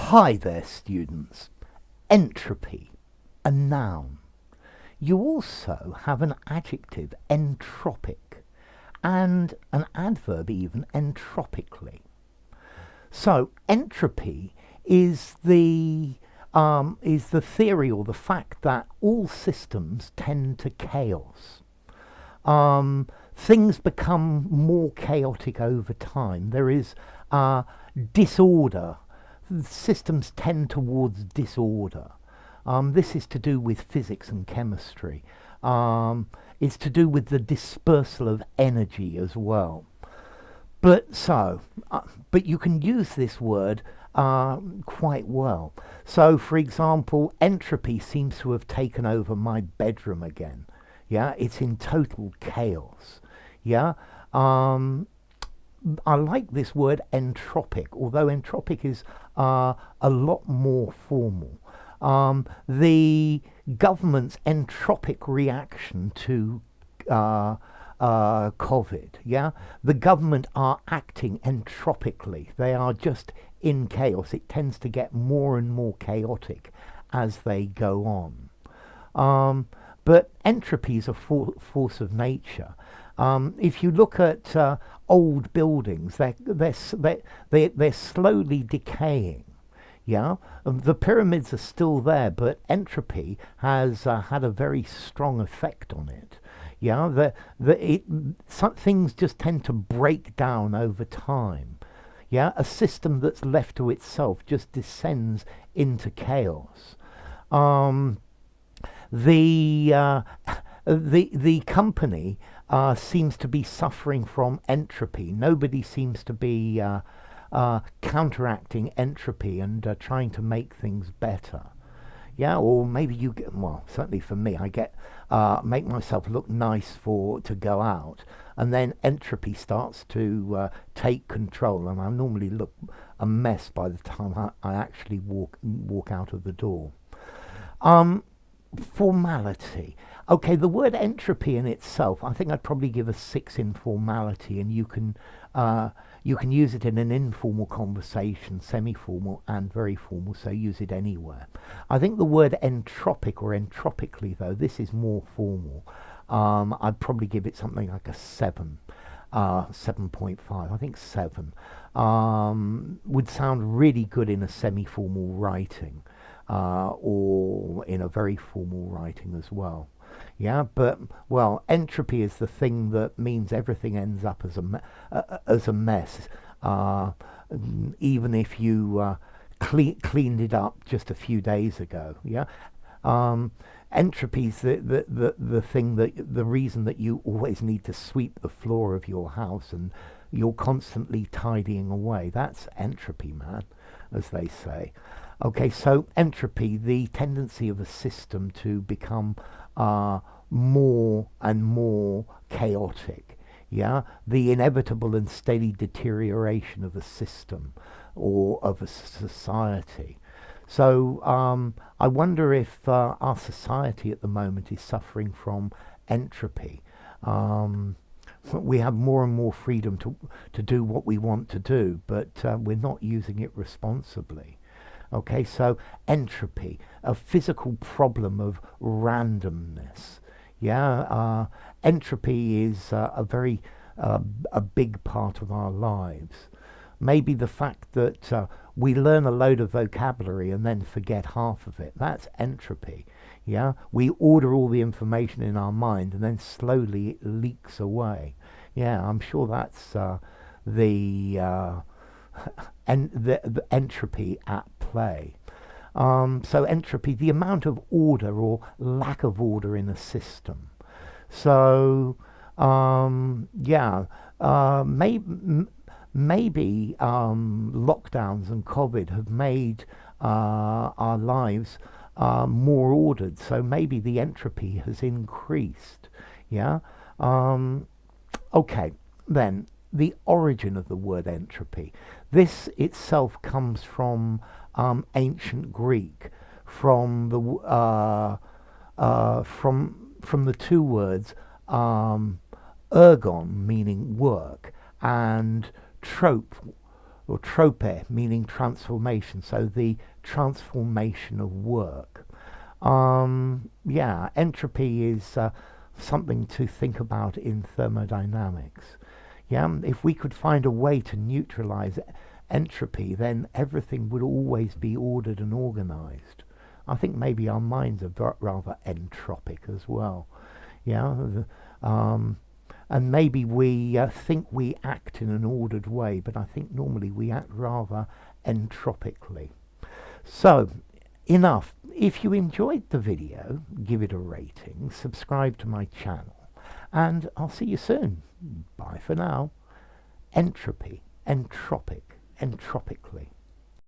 Hi there, students. Entropy, a noun. You also have an adjective, entropic, and an adverb even, entropically. So entropy is the theory or the fact that all systems tend to chaos. Things become more chaotic over time. There is disorder. Systems tend towards disorder. This is to do with physics and chemistry. It's to do with the dispersal of energy as well. But you can use this word quite well. So, for example, entropy seems to have taken over my bedroom again. Yeah, it's in total chaos. Yeah. I like this word entropic, although entropic is a lot more formal. The government's entropic reaction to COVID, yeah? The government are acting entropically. They are just in chaos. It tends to get more and more chaotic as they go on. But entropy is a force of nature. If you look at old buildings, they're slowly decaying. Yeah, the pyramids are still there, but entropy has had a very strong effect on it. Yeah, some things just tend to break down over time. Yeah, a system that's left to itself just descends into chaos. The company seems to be suffering from entropy. Nobody seems to be counteracting entropy and trying to make things better. Yeah, or maybe you get, well, certainly for me, I get make myself look nice to go out, and then entropy starts to take control, and I normally look a mess by the time I actually walk out of the door. Formality. Okay, the word entropy in itself, I think I'd probably give a 6 in formality, and you can use it in an informal conversation, semi-formal and very formal, so use it anywhere. I think the word entropic or entropically, though, this is more formal. I'd probably give it something like a 7, 7.5. I think 7 would sound really good in a semi-formal writing. Or in a very formal writing as well. Yeah, but, well, entropy is the thing that means everything ends up as a mess, even if you cleaned it up just a few days ago. Yeah, entropy is the thing the reason that you always need to sweep the floor of your house and you're constantly tidying away. That's entropy, man, as they say. Okay, so entropy, the tendency of a system to become more and more chaotic. Yeah, the inevitable and steady deterioration of a system or of a society. So I wonder if our society at the moment is suffering from entropy. We have more and more freedom to do what we want to do, but we're not using it responsibly. Okay, so entropy, a physical problem of randomness. Yeah, entropy is a big part of our lives. Maybe the fact that we learn a load of vocabulary and then forget half of it, that's entropy. Yeah, we order all the information in our mind and then slowly it leaks away. Yeah, I'm sure that's the entropy at play. So entropy, the amount of order or lack of order in a system. So yeah, maybe lockdowns and COVID have made our lives more ordered. So maybe the entropy has increased. Yeah. Okay, then the origin of the word entropy. This itself comes from ancient Greek, from the from the two words ergon, meaning work, and trope, or trope, meaning transformation, so the transformation of work. Yeah, entropy is something to think about in thermodynamics. Yeah, if we could find a way to neutralize entropy, then everything would always be ordered and organized. I think maybe our minds are rather entropic as well. Yeah, and maybe we think we act in an ordered way, but I think normally we act rather entropically. So, enough. If you enjoyed the video, give it a rating, subscribe to my channel, and I'll see you soon. Bye for now. Entropy, entropic, entropically.